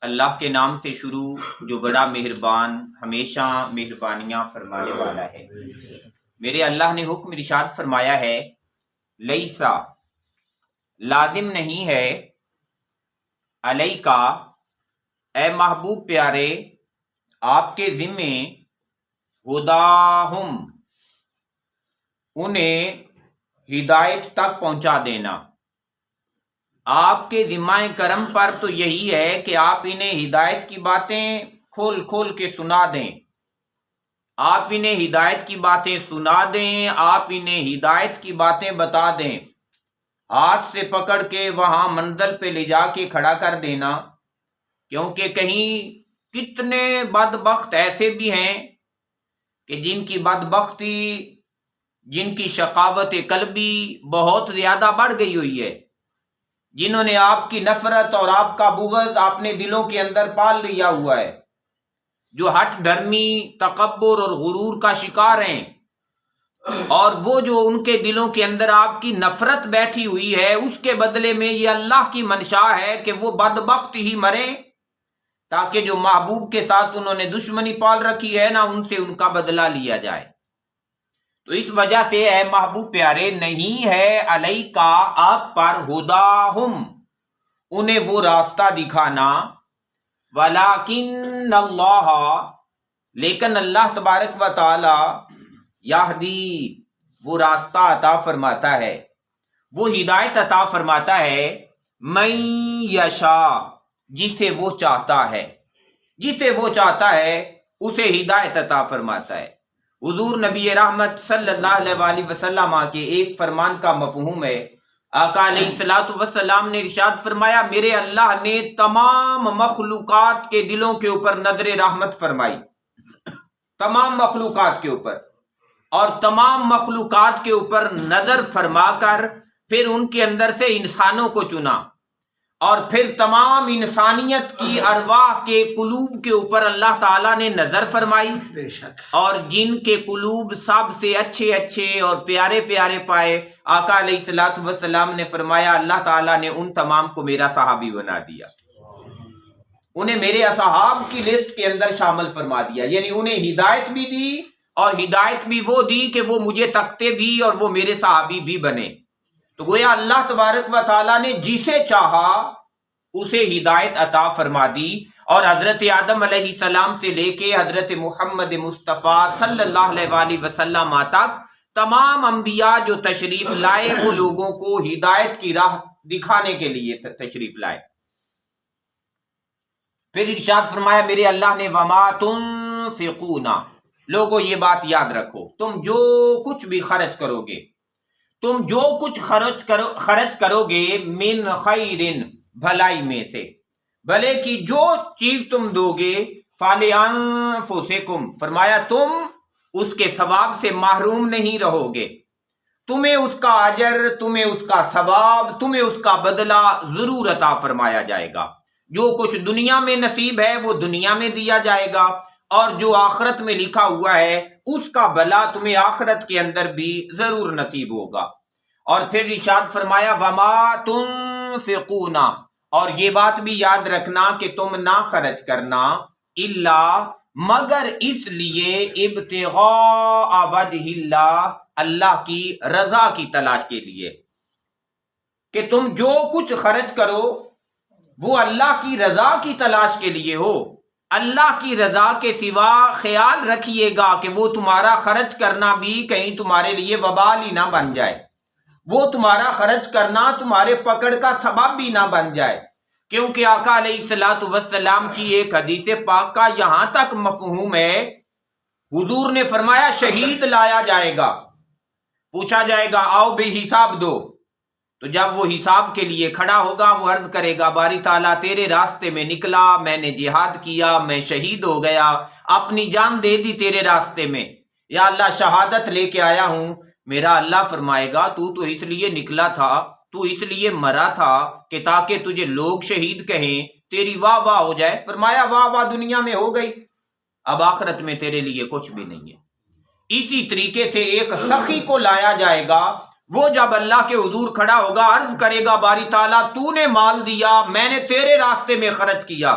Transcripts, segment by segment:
اللہ کے نام سے شروع جو بڑا مہربان ہمیشہ مہربانیاں فرمانے والا ہے۔ میرے اللہ نے حکم ارشاد فرمایا ہے، لیسا لازم نہیں ہے، علیکا اے محبوب پیارے آپ کے ذمے، ہداہم انہیں ہدایت تک پہنچا دینا۔ آپ کے ذمہ کرم پر تو یہی ہے کہ آپ انہیں ہدایت کی باتیں کھول کھول کے سنا دیں، آپ انہیں ہدایت کی باتیں سنا دیں، آپ انہیں ہدایت کی باتیں بتا دیں، ہاتھ سے پکڑ کے وہاں منزل پہ لے جا کے کھڑا کر دینا، کیونکہ کہیں کتنے بدبخت ایسے بھی ہیں کہ جن کی بدبختی، جن کی شقاوت قلبی بہت زیادہ بڑھ گئی ہوئی ہے، جنہوں نے آپ کی نفرت اور آپ کا بغض اپنے دلوں کے اندر پال لیا ہوا ہے، جو ہٹ دھرمی، تکبر اور غرور کا شکار ہیں، اور وہ جو ان کے دلوں کے اندر آپ کی نفرت بیٹھی ہوئی ہے، اس کے بدلے میں یہ اللہ کی منشا ہے کہ وہ بدبخت ہی مریں، تاکہ جو محبوب کے ساتھ انہوں نے دشمنی پال رکھی ہے نا، ان سے ان کا بدلہ لیا جائے۔ تو اس وجہ سے اے محبوب پیارے، نہیں ہے علیکا آپ پر، ہداہم انہیں وہ راستہ دکھانا، ولیکن اللہ لیکن اللہ تبارک و تعالی، یہدی وہ راستہ عطا فرماتا ہے، وہ ہدایت عطا فرماتا ہے، من یشا جسے وہ چاہتا ہے، جسے وہ چاہتا ہے اسے ہدایت عطا فرماتا ہے۔ حضور نبی رحمت صلی اللہ علیہ وآلہ وسلم کے ایک فرمان کا مفہوم ہے، آقا علیہ الصلوۃ والسلام نے ارشاد فرمایا، میرے اللہ نے تمام مخلوقات کے دلوں کے اوپر نظر رحمت فرمائی، تمام مخلوقات کے اوپر، اور تمام مخلوقات کے اوپر نظر فرما کر پھر ان کے اندر سے انسانوں کو چنا، اور پھر تمام انسانیت کی ارواح کے قلوب کے اوپر اللہ تعالیٰ نے نظر فرمائی، بے شک، اور جن کے قلوب سب سے اچھے اچھے اور پیارے پیارے پائے، آقا علیہ الصلوۃ والسلام نے فرمایا اللہ تعالیٰ نے ان تمام کو میرا صحابی بنا دیا، انہیں میرے اصحاب کی لسٹ کے اندر شامل فرما دیا، یعنی انہیں ہدایت بھی دی، اور ہدایت بھی وہ دی کہ وہ مجھے تکتے بھی اور وہ میرے صحابی بھی بنے۔ تو گویا اللہ تبارک و تعالیٰ نے جسے چاہا اسے ہدایت عطا فرما دی، اور حضرت آدم علیہ السلام سے لے کے حضرت محمد مصطفیٰ صلی اللہ علیہ وآلہ وسلم تک تمام انبیاء جو تشریف لائے، وہ لوگوں کو ہدایت کی راہ دکھانے کے لیے تشریف لائے۔ پھر ارشاد فرمایا میرے اللہ نے، وما تنفقون، لوگوں یہ بات یاد رکھو، تم جو کچھ بھی خرچ کرو گے، تم جو کچھ خرچ کرو گے، من خیرن بھلائی میں سے، بھلے کی جو چیز تم دو گے، فَلِأَنفُسِكُمْ فرمایا تم اس کے ثواب سے محروم نہیں رہو گے، تمہیں اس کا اجر، تمہیں اس کا ثواب، تمہیں اس کا بدلہ ضرور عطا فرمایا جائے گا۔ جو کچھ دنیا میں نصیب ہے وہ دنیا میں دیا جائے گا، اور جو آخرت میں لکھا ہوا ہے اس کا بھلا تمہیں آخرت کے اندر بھی ضرور نصیب ہوگا۔ اور پھر ارشاد فرمایا وما تنفقون، اور یہ بات بھی یاد رکھنا کہ تم نہ خرچ کرنا، الا مگر اس لیے، ابتغاء وجہ اللہ اللہ کی رضا کی تلاش کے لیے، کہ تم جو کچھ خرچ کرو وہ اللہ کی رضا کی تلاش کے لیے ہو، اللہ کی رضا کے سوا خیال رکھیے گا کہ وہ تمہارا خرچ کرنا بھی کہیں تمہارے لیے وبال ہی نہ بن جائے، وہ تمہارا خرچ کرنا تمہارے پکڑ کا سبب بھی نہ بن جائے، کیونکہ آقا علیہ الصلوۃ والسلام کی ایک حدیث پاک کا یہاں تک مفہوم ہے، حضور نے فرمایا شہید لایا جائے گا، پوچھا جائے گا آؤ بے حساب دو، تو جب وہ حساب کے لیے کھڑا ہوگا وہ عرض کرے گا باری تعالیٰ تیرے راستے میں نکلا، میں نے جہاد کیا، میں شہید ہو گیا، اپنی جان دے دی تیرے راستے میں، یا اللہ شہادت لے کے آیا ہوں۔ میرا اللہ فرمائے گا تو اس لیے نکلا تھا، تو اس لیے مرا تھا کہ تاکہ تجھے لوگ شہید کہیں، تیری واہ واہ ہو جائے۔ فرمایا واہ واہ دنیا میں ہو گئی، اب آخرت میں تیرے لیے کچھ بھی نہیں ہے۔ اسی طریقے سے ایک سخی کو لایا جائے گا، وہ جب اللہ کے حضور کھڑا ہوگا عرض کرے گا باری تعالیٰ تو نے مال دیا، میں نے تیرے راستے میں خرچ کیا،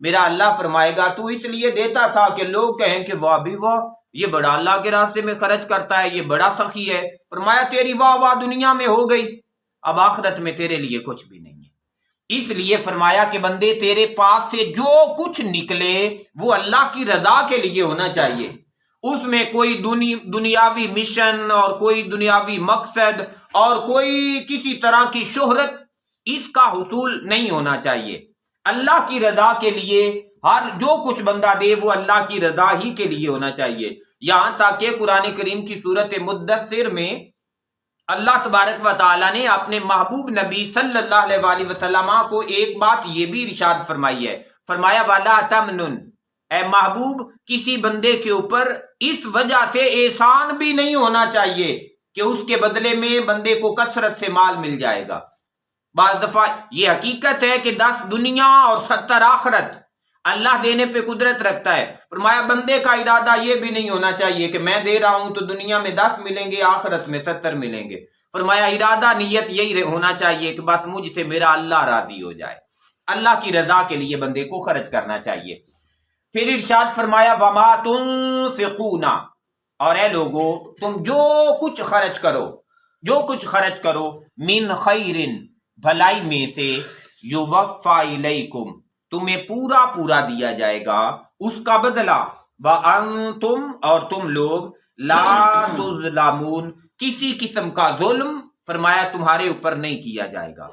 میرا اللہ فرمائے گا تو اس لیے دیتا تھا کہ لوگ کہیں کہ واہ بھی واہ، یہ بڑا اللہ کے راستے میں خرچ کرتا ہے، یہ بڑا سخی ہے۔ فرمایا تیری واہ واہ دنیا میں ہو گئی، اب آخرت میں تیرے لیے کچھ بھی نہیں ہے۔ اس لیے فرمایا کہ بندے تیرے پاس سے جو کچھ نکلے وہ اللہ کی رضا کے لیے ہونا چاہیے، اس میں کوئی دنیاوی مشن اور کوئی دنیاوی مقصد اور کوئی کسی طرح کی شہرت اس کا حصول نہیں ہونا چاہیے۔ اللہ کی رضا کے لیے ہر جو کچھ بندہ دے وہ اللہ کی رضا ہی کے لیے ہونا چاہیے۔ یہاں تک کہ قرآن کریم کی سورت مدثر میں اللہ تبارک و تعالیٰ نے اپنے محبوب نبی صلی اللہ علیہ وآلہ وسلم کو ایک بات یہ بھی ارشاد فرمائی ہے، فرمایا وَلَا تَمْنُن، اے محبوب کسی بندے کے اوپر اس وجہ سے احسان بھی نہیں ہونا چاہیے کہ اس کے بدلے میں بندے کو کثرت سے مال مل جائے گا۔ بعض دفعہ یہ حقیقت ہے کہ 10 دنیا اور 70 آخرت اللہ دینے پہ قدرت رکھتا ہے۔ فرمایا بندے کا ارادہ یہ بھی نہیں ہونا چاہیے کہ میں دے رہا ہوں تو دنیا میں 10 ملیں گے، آخرت میں 70 ملیں گے۔ فرمایا ارادہ نیت یہی ہونا چاہیے کہ بس مجھ سے میرا اللہ راضی ہو جائے، اللہ کی رضا کے لیے بندے کو خرچ کرنا چاہیے۔ پھر ارشاد فرمایا وَمَا تُنْفِقُونَ، اور اے لوگو تم جو کچھ خرچ کرو من خیرن، بھلائی میں سے، یوفا الیکم، تمہیں پورا پورا دیا جائے گا اس کا بدلہ، وانتم، اور تم لوگ، لا تظلمون، کسی قسم کا ظلم فرمایا تمہارے اوپر نہیں کیا جائے گا،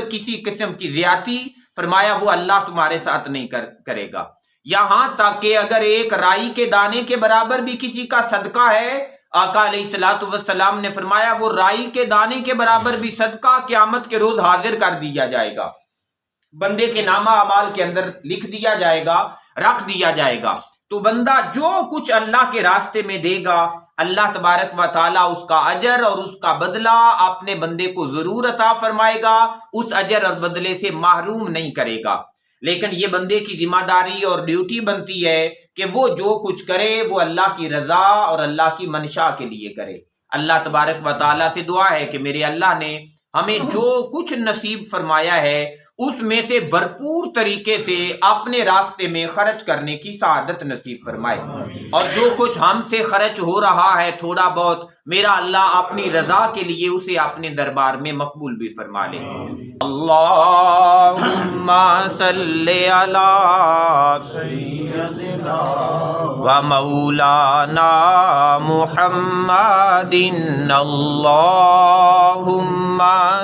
کسی قسم کی زیادتی فرمایا وہ اللہ تمہارے ساتھ نہیں کرے گا۔ یہاں تک کہ اگر ایک رائی کے دانے کے برابر بھی کسی کا صدقہ ہے، آقا علیہ الصلوۃ والسلام نے فرمایا وہ رائی کے دانے کے برابر بھی صدقہ قیامت کے روز حاضر کر دیا جائے گا، بندے کے نامہ اعمال کے اندر لکھ دیا جائے گا، رکھ دیا جائے گا۔ تو بندہ جو کچھ اللہ کے راستے میں دے گا اللہ تبارک و تعالیٰ اس کا اجر اور اس کا بدلہ اپنے بندے کو ضرور عطا فرمائے گا، اس اجر اور بدلے سے محروم نہیں کرے گا۔ لیکن یہ بندے کی ذمہ داری اور ڈیوٹی بنتی ہے کہ وہ جو کچھ کرے وہ اللہ کی رضا اور اللہ کی منشا کے لیے کرے۔ اللہ تبارک و تعالیٰ سے دعا ہے کہ میرے اللہ نے ہمیں جو کچھ نصیب فرمایا ہے اس میں سے بھرپور طریقے سے اپنے راستے میں خرچ کرنے کی سعادت نصیب فرمائے، اور جو کچھ ہم سے خرچ ہو رہا ہے تھوڑا بہت میرا اللہ اپنی رضا کے لیے اسے اپنے دربار میں مقبول بھی فرما لے۔ اللہم صلی علی سیدنا و مولانا محمد، اللہم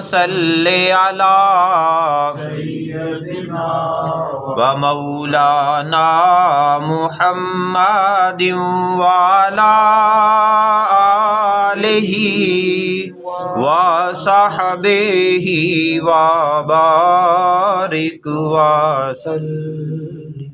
صلی علی و مولانا محمد وعلی آلہ وصحبہ وبارک وسلم۔